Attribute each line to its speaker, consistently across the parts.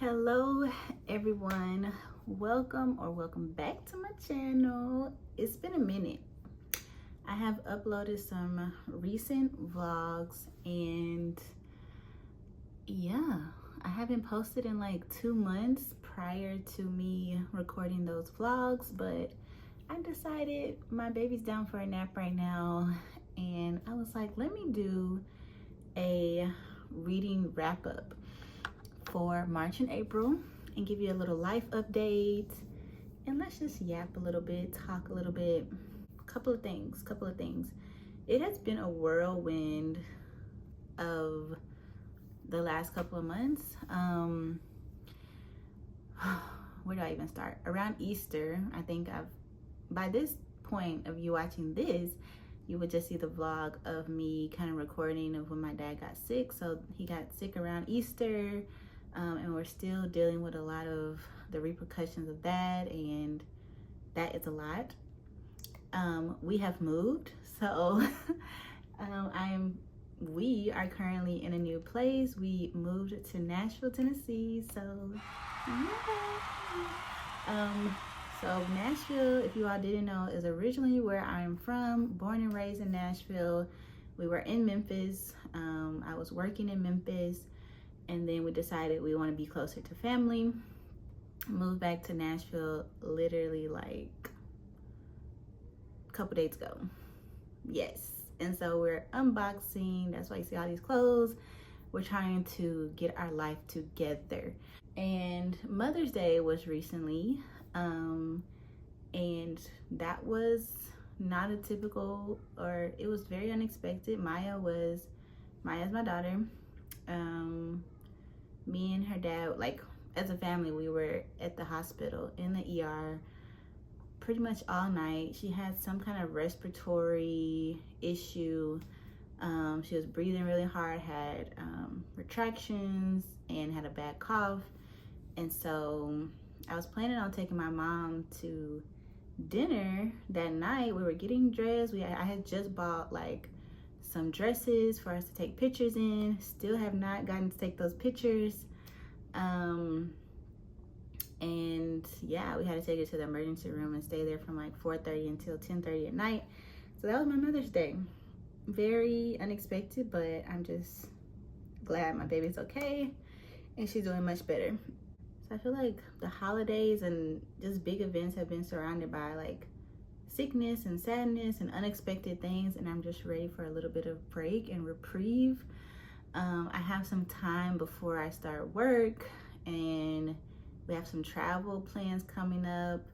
Speaker 1: Hello everyone, welcome back to my channel. It's been a minute. I have uploaded some recent vlogs and yeah, I haven't posted in like 2 months prior to me recording those vlogs, but I decided my baby's down for a nap right now and I was like, let me do a reading wrap up for March and April and give you a little life update, and let's just yap a little bit, talk a little bit. Couple of things. It has been a whirlwind of the last couple of months. Where do I even start? Around Easter, I think by this point of you watching this, you would just see the vlog of me kind of recording of when my dad got sick. So he got sick around Easter. And we're still dealing with a lot of the repercussions of that, and that is a lot. We have moved, so we are currently in a new place. We moved to Nashville, Tennessee, so yeah. So Nashville, if you all didn't know, is originally where I'm from, born and raised in Nashville. We were in Memphis. I was working in Memphis. And then we decided we want to be closer to family. Moved back to Nashville literally like a couple days ago. Yes. And so we're unboxing. That's why you see all these clothes. We're trying to get our life together. And Mother's Day was recently. And that was not a typical, or it was very unexpected. Maya's my daughter. Me and her dad, like as a family, we were at the hospital in the ER pretty much all night. She had some kind of respiratory issue. She was breathing really hard, had retractions, and had a bad cough. And so I was planning on taking my mom to dinner that night. We were getting dressed. I had just bought like some dresses for us to take pictures in. Still have not gotten to take those pictures. And yeah, we had to take it to the emergency room and stay there from like 4:30 until 10:30 at night. So that was my Mother's Day. Very unexpected, but I'm just glad my baby's okay and she's doing much better. So I feel like the holidays and just big events have been surrounded by like sickness and sadness and unexpected things, and I'm just ready for a little bit of break and reprieve. I have some time before I start work, and we have some travel plans coming up.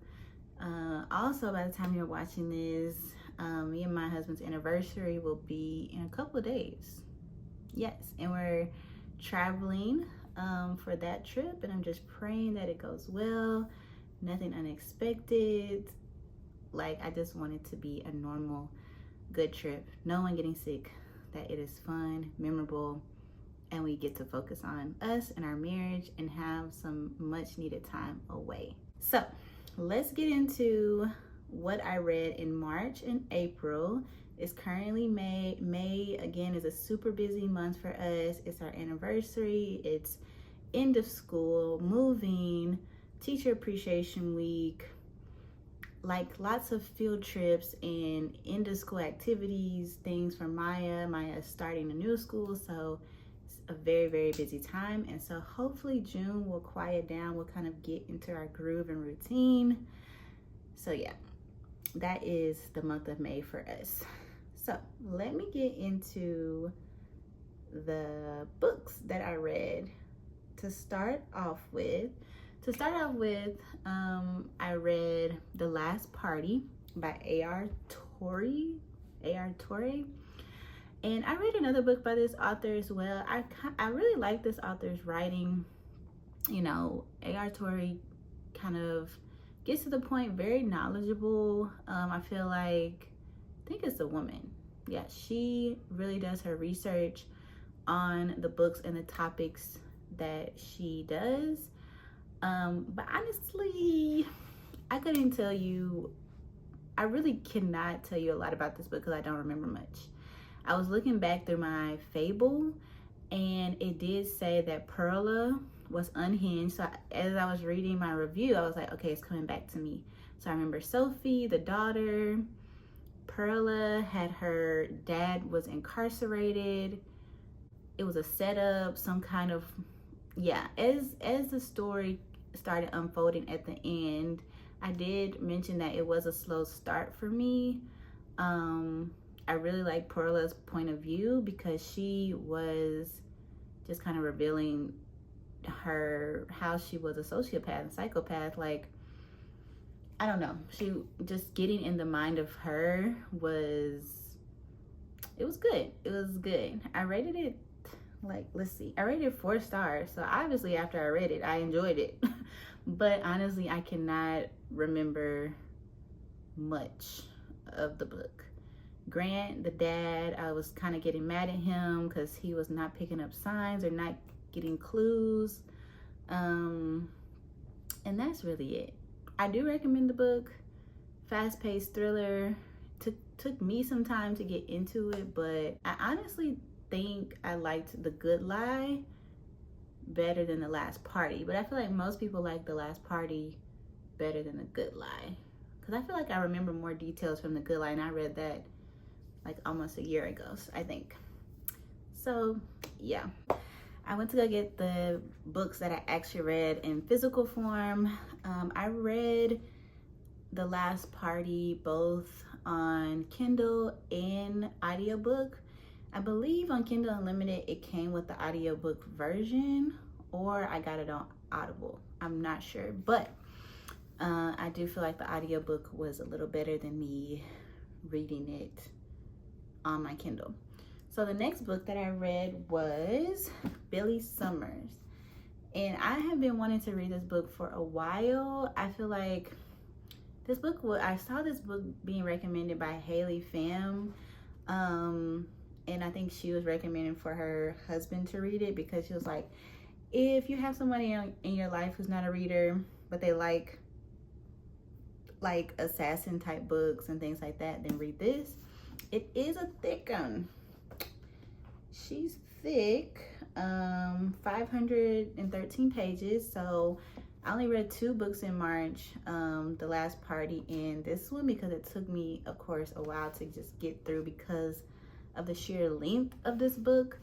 Speaker 1: Also, by the time you're watching this, me and my husband's anniversary will be in a couple of days. Yes, and we're traveling for that trip, and I'm just praying that it goes well, nothing unexpected. Like, I just want it to be a normal, good trip. No one getting sick, that it is fun, memorable, and we get to focus on us and our marriage and have some much needed time away. So let's get into what I read in March and April. It's currently May. May, again, is a super busy month for us. It's our anniversary. It's end of school, moving, teacher appreciation week, like lots of field trips and end of school activities, things for Maya. Maya's starting a new school, so it's a very, very busy time. And so hopefully June will quiet down. We'll kind of get into our groove and routine. So yeah, that is the month of May for us. So let me get into the books that I read. To start off with, I read The Last Party by A.R. Torrey. And I read another book by this author as well. I really like this author's writing. You know, A.R. Torrey kind of gets to the point, very knowledgeable. I feel like, I think it's a woman. Yeah, she really does her research on the books and the topics that she does. But honestly, I couldn't tell you, I really cannot tell you a lot about this book because I don't remember much. I was looking back through my Fable, and it did say that Perla was unhinged. So as I was reading my review, I was like, okay, it's coming back to me. So I remember Sophie, the daughter. Perla had her dad was incarcerated. It was a setup, some kind of, yeah. As the story started unfolding at the end, I did mention that it was a slow start for me. I really like Perla's point of view because she was just kind of revealing how she was a sociopath and psychopath. Like, I don't know, she just getting in the mind of her was good. It was good. I rated it, like, let's see, I rated it 4 stars. So obviously after I read it, I enjoyed it. But honestly, I cannot remember much of the book. Grant, the dad, I was kind of getting mad at him because he was not picking up signs or not getting clues. And that's really it. I do recommend the book. Fast-paced thriller. Took me some time to get into it, but I honestly think I liked The Good Lie better than The Last Party. But I feel like most people like The Last Party better than The Good Lie, because I feel like I remember more details from The Good Lie, and I read that like almost a year ago, I think. So yeah, I went to go get the books that I actually read in physical form. I read The Last Party both on Kindle and audiobook. I believe on Kindle Unlimited it came with the audiobook version, or I got it on Audible. I'm not sure, but I do feel like the audiobook was a little better than me reading it on my Kindle. So the next book that I read was Billy Summers. And I have been wanting to read this book for a while. I feel like this book, I saw this book being recommended by Haley Pham. And I think she was recommending for her husband to read it, because she was like, if you have somebody in your life who's not a reader, but they like assassin type books and things like that, then read this. It is a thick one. She's thick, 513 pages. So I only read 2 books in March, The Last Party and this one, because it took me, of course, a while to just get through because of the sheer length of this book.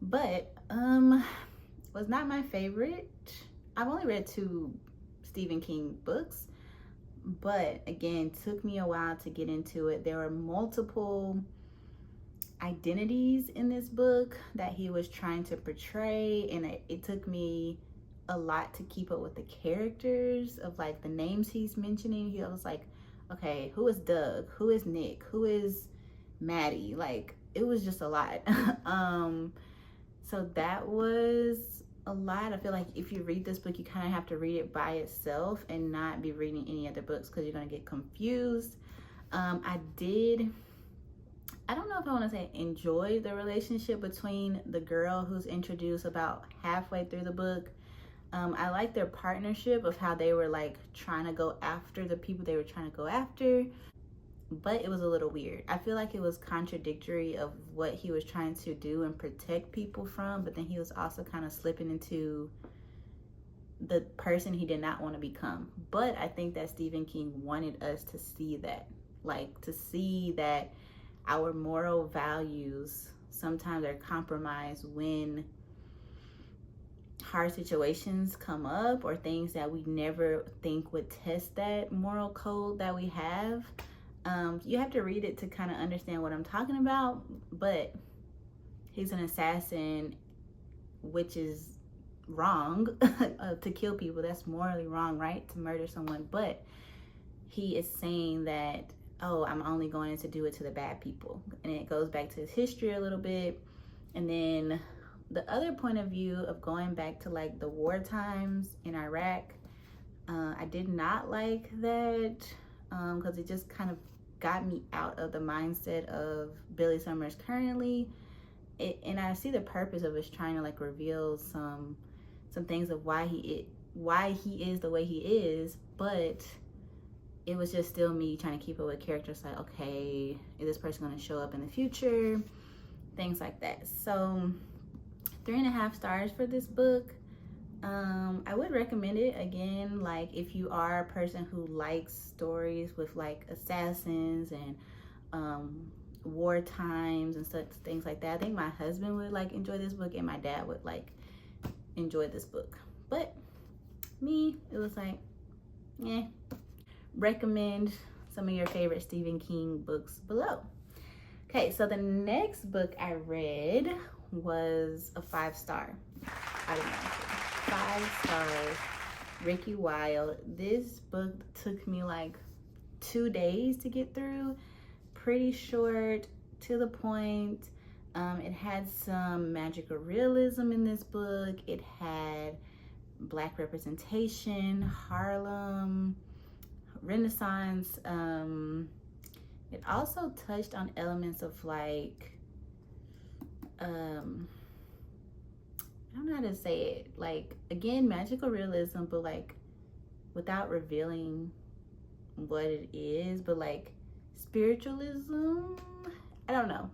Speaker 1: But was not my favorite. I've only read 2 Stephen King books, but again, took me a while to get into it. There were multiple identities in this book that he was trying to portray, and it took me a lot to keep up with the characters of like the names he's mentioning. He was like, okay, who is Doug? Who is Nick? Who is Maddie? Like, it was just a lot. So that was a lot. I feel like if you read this book, you kind of have to read it by itself and not be reading any other books, because you're going to get confused. I don't know if I want to say enjoy the relationship between the girl who's introduced about halfway through the book. I like their partnership of how they were like trying to go after the people they were trying to go after, but it was a little weird. I feel like it was contradictory of what he was trying to do and protect people from, but then he was also kind of slipping into the person he did not want to become. But I think that Stephen King wanted us to see that, like to see that our moral values sometimes are compromised when hard situations come up, or things that we never think would test that moral code that we have. You have to read it to kind of understand what I'm talking about, but he's an assassin, which is wrong. To kill people, that's morally wrong, right? To murder someone. But he is saying that, oh, I'm only going to do it to the bad people. And it goes back to his history a little bit. And then the other point of view of going back to like the war times in Iraq, I did not like that, because it just kind of got me out of the mindset of Billy Summers currently. And I see the purpose of it, trying to like reveal some things of why he is the way he is, but it was just still me trying to keep up with characters, like, okay, is this person going to show up in the future? Things like that. So 3.5 stars for this book. I would recommend it again, like if you are a person who likes stories with like assassins and war times and such things like that. I think my husband would like enjoy this book, and my dad would like enjoy this book. But me, it was like, yeah. Recommend some of your favorite Stephen King books below. Okay, so the next book I read was a 5-star. I don't know, 5 stars. Ricky Wilde. This book took me like 2 days to get through. Pretty short, to the point. It had some magical realism in this book. It had Black representation, Harlem, Renaissance. It also touched on elements of like, I don't know how to say it. Like, again, magical realism, but like without revealing what it is, but like spiritualism. I don't know.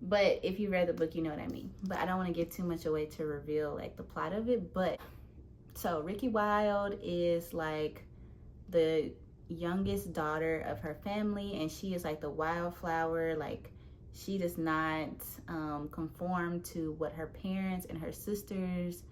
Speaker 1: But if you read the book, you know what I mean. But I don't want to give too much away to reveal like the plot of it. But so Ricky Wilde is like the youngest daughter of her family, and she is like the wildflower. Like, she does not conform to what her parents and her sisters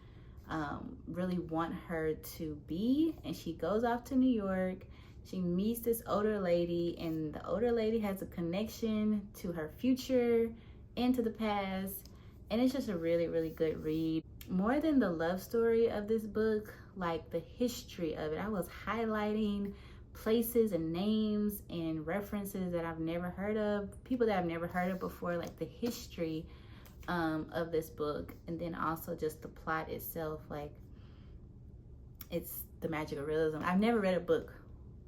Speaker 1: really want her to be. And she goes off to New York. She meets this older lady, and the older lady has a connection to her future and to the past. And it's just a really, really good read. More than the love story of this book, like the history of it. I was highlighting places and names and references that I've never heard of, people that I've never heard of before, like the history of this book. And then also just the plot itself, like it's the magical realism. I've never read a book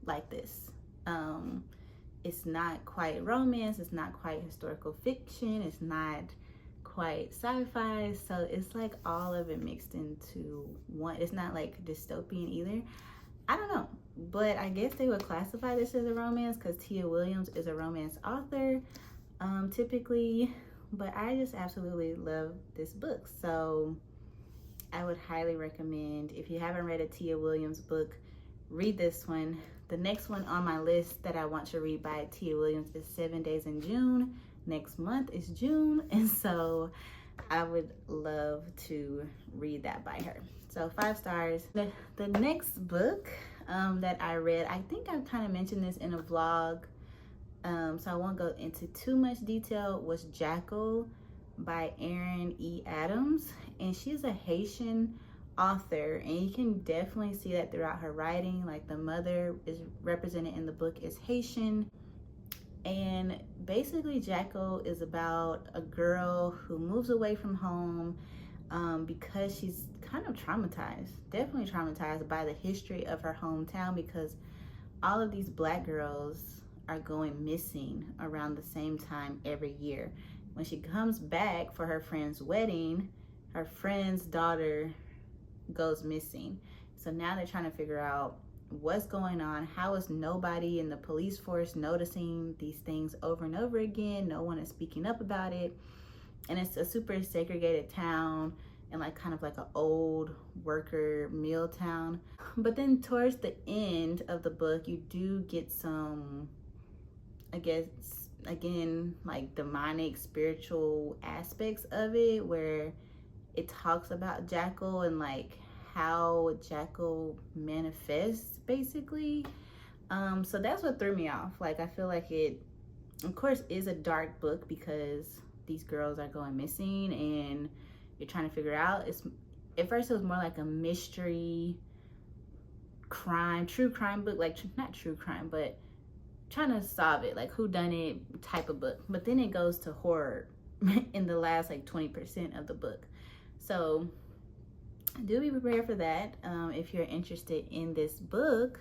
Speaker 1: like this. It's not quite romance, it's not quite historical fiction, it's not quite sci-fi, so it's like all of it mixed into one. It's not like dystopian either. I don't know, but I guess they would classify this as a romance because Tia Williams is a romance author typically. But I just absolutely love this book, so I would highly recommend, if you haven't read a Tia Williams book, read this one. The next one on my list that I want to read by Tia Williams is 7 Days in June. Next month is June, and so I would love to read that by her. So 5 stars. The next book that I read, I think I kind of mentioned this in a vlog, so I won't go into too much detail, was Jackal by Erin E. Adams. And she's a Haitian author, and you can definitely see that throughout her writing. Like, the mother is represented in the book is Haitian. And basically Jackal is about a girl who moves away from home because she's kind of traumatized, definitely traumatized by the history of her hometown, because all of these Black girls are going missing around the same time every year. When she comes back for her friend's wedding, her friend's daughter goes missing. So now they're trying to figure out what's going on. How is nobody in the police force noticing these things over and over again? No one is speaking up about it. And it's a super segregated town, and like kind of like an old worker mill town. But then towards the end of the book, you do get some, I guess, again, like demonic spiritual aspects of it, where it talks about Jackal and like how Jackal manifests basically. So that's what threw me off. Like, I feel like it, of course, is a dark book because these girls are going missing and you're trying to figure out. At first it was more like a mystery crime, true crime book, like not true crime, but trying to solve it, like whodunit type of book. But then it goes to horror in the last like 20% of the book. So do be prepared for that if you're interested in this book.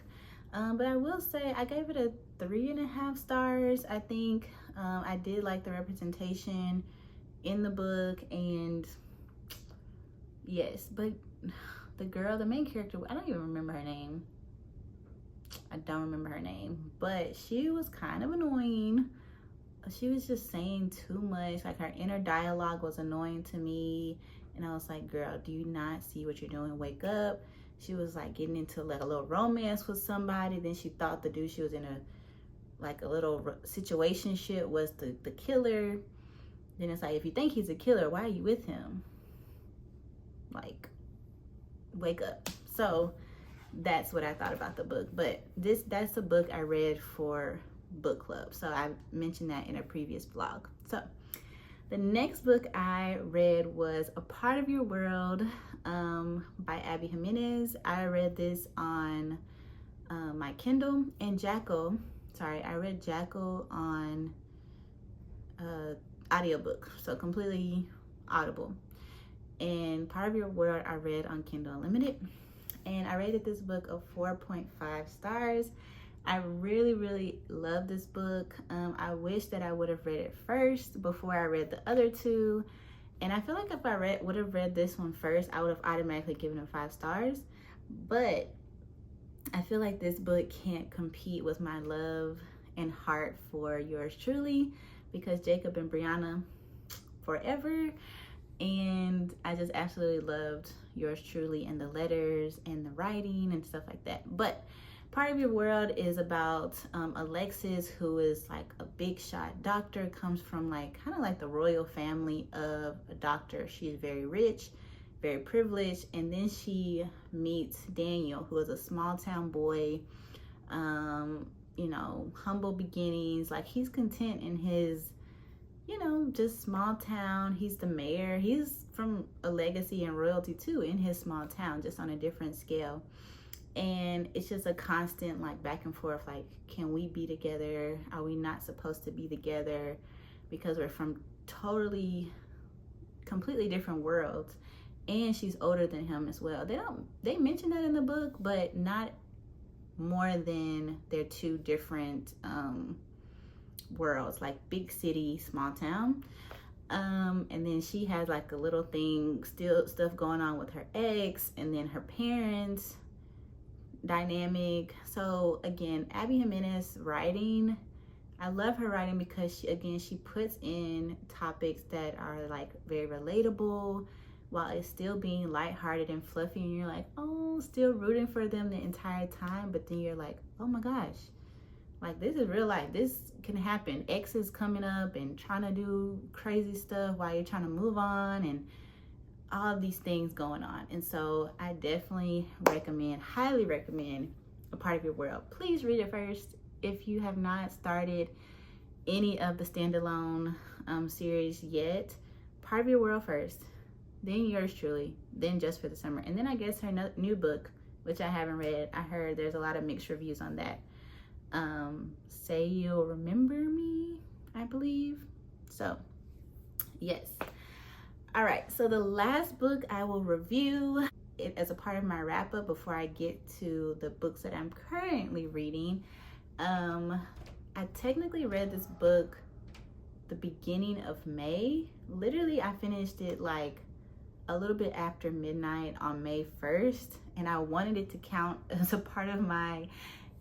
Speaker 1: But I will say I gave it a 3.5 stars. I think I did like the representation in the book, and yes, but the girl, the main character, I don't even remember her name. I don't remember her name, but she was kind of annoying. She was just saying too much. Like, her inner dialogue was annoying to me, And I was like, girl, do you not see what you're doing? Wake up. She was like getting into like a little romance with somebody. Then she thought the dude she was in a little situationship was the killer. Then it's like, if you think he's a killer, why are you with him? Like, wake up. So that's what I thought about the book. But that's a book I read for book club. So I mentioned that in a previous vlog. So the next book I read was A Part of Your World by Abby Jimenez. I read this on my Kindle, and I read Jackal on audiobook, so completely audible. And Part of Your World I read on Kindle Unlimited, and I rated this book a 4.5 stars. I really, really love this book. I wish that I would have read it first before I read the other two. And I feel like if I would have read this one first, I would have automatically given it 5 stars. But I feel like this book can't compete with my love and heart for Yours Truly, because Jacob and Brianna forever. And I just absolutely loved Yours Truly, and the letters and the writing and stuff like that. But Part of Your World is about Alexis, who is like a big shot doctor, comes from like kind of like the royal family of a doctor. She's very rich, very privileged, and then she meets Daniel, who is a small town boy, you know, humble beginnings. Like, he's content in his, you know, just small town. He's the mayor. He's from a legacy and royalty too in his small town, just on a different scale. And it's just a constant like back and forth, like, can we be together? Are we not supposed to be together? Because we're from completely different worlds. And she's older than him as well. They mention that in the book, but not more than they're two different worlds, like big city, small town. And then she has like a little thing, still stuff going on with her ex, and then her parents dynamic. So again, Abby Jimenez writing, I love her writing because she puts in topics that are like very relatable while it's still being lighthearted and fluffy, and you're like, oh, still rooting for them the entire time. But then you're like, oh my gosh, like, this is real life. This can happen. Ex is coming up and trying to do crazy stuff while you're trying to move on, and all of these things going on. And so I definitely highly recommend A Part of Your World. Please read it first if you have not started any of the standalone series yet. Part of Your World first, then Yours Truly, then Just for the Summer. And then I guess her new book, which I haven't read. I heard there's a lot of mixed reviews on that. Say You'll Remember Me, I believe. So yes. All right, so the last book I will review it as a part of my wrap up before I get to the books that I'm currently reading. I technically read this book the beginning of May. Literally, I finished it like a little bit after midnight on May 1st, and I wanted it to count as a part of my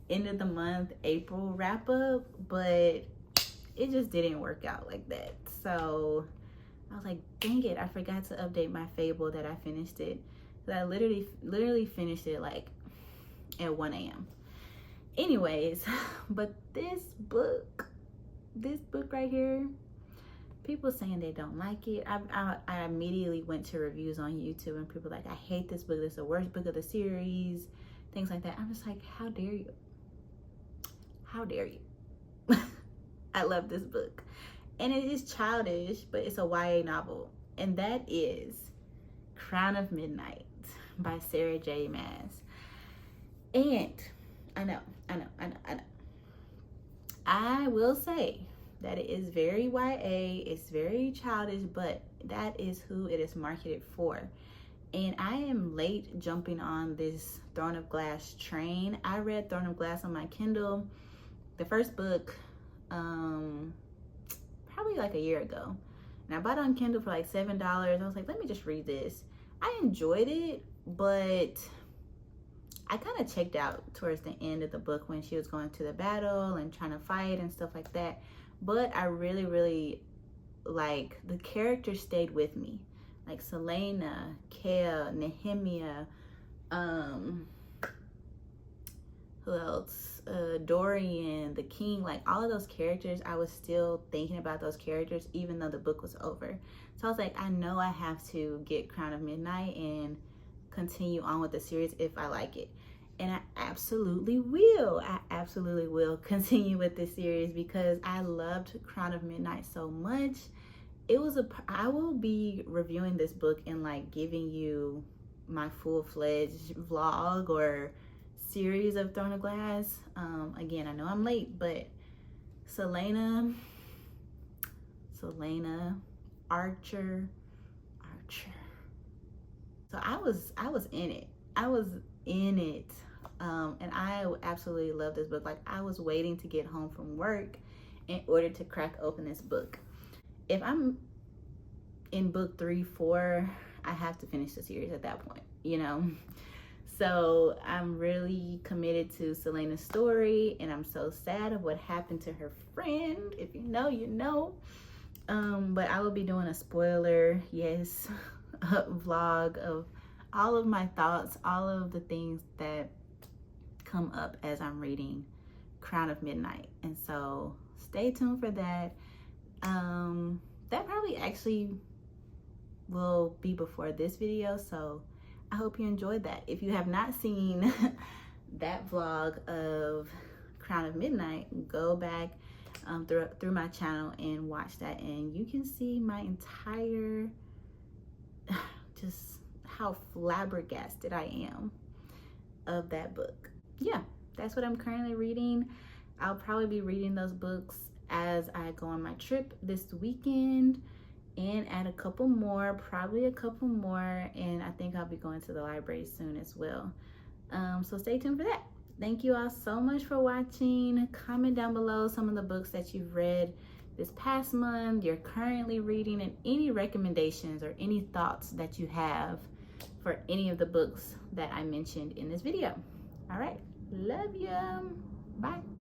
Speaker 1: end of the month April wrap up, but it just didn't work out like that. So I was like, dang it, I forgot to update my Fable that I finished it. So I literally finished it like at 1 a.m. Anyways, but this book right here, people saying they don't like it. I immediately went to reviews on YouTube, and people like, I hate this book. This is the worst book of the series. Things like that. I'm just like, how dare you? How dare you? I love this book. And it is childish, but it's a YA novel. And that is Crown of Midnight by Sarah J. Maas. And I know. I will say that it is very YA, it's very childish, but that is who it is marketed for. And I am late jumping on this Throne of Glass train. I read Throne of Glass on my Kindle, the first book, probably like a year ago, and I bought it on Kindle for like $7. I was like, let me just read this. I enjoyed it, but I kind of checked out towards the end of the book when she was going to the battle and trying to fight and stuff like that. But I really, really, like, the character stayed with me. like Selena, Kale, Nehemia, who else? Dorian, the king, like all of those characters, I was still thinking about those characters even though the book was over. So I was like, I know I have to get Crown of Midnight and continue on with the series if I like it. And I absolutely will. I absolutely will continue with this series because I loved Crown of Midnight so much. I will be reviewing this book and like giving you my full-fledged vlog or series of Throne of Glass. Again, I know I'm late, but Selena, Archer. So I was in it. I was in it. And I absolutely love this book. Like, I was waiting to get home from work in order to crack open this book. If I'm in book 3, 4, I have to finish the series at that point, you know? So I'm really committed to Selena's story, and I'm so sad of what happened to her friend. If you know, you know. But I will be doing a spoiler, yes, vlog of all of my thoughts, all of the things that come up as I'm reading Crown of Midnight. And so stay tuned for that. That probably actually will be before this video, so I hope you enjoyed that. If you have not seen that vlog of Crown of Midnight, go back through my channel and watch that, and you can see my entire, just how flabbergasted I am of that book. Yeah, that's what I'm currently reading. I'll probably be reading those books as I go on my trip this weekend, and add a couple more, probably a couple more, and I think I'll be going to the library soon as well. So stay tuned for that. Thank you all so much for watching. Comment down below some of the books that you've read this past month, you're currently reading, and any recommendations or any thoughts that you have for any of the books that I mentioned in this video. All right, love you. Bye.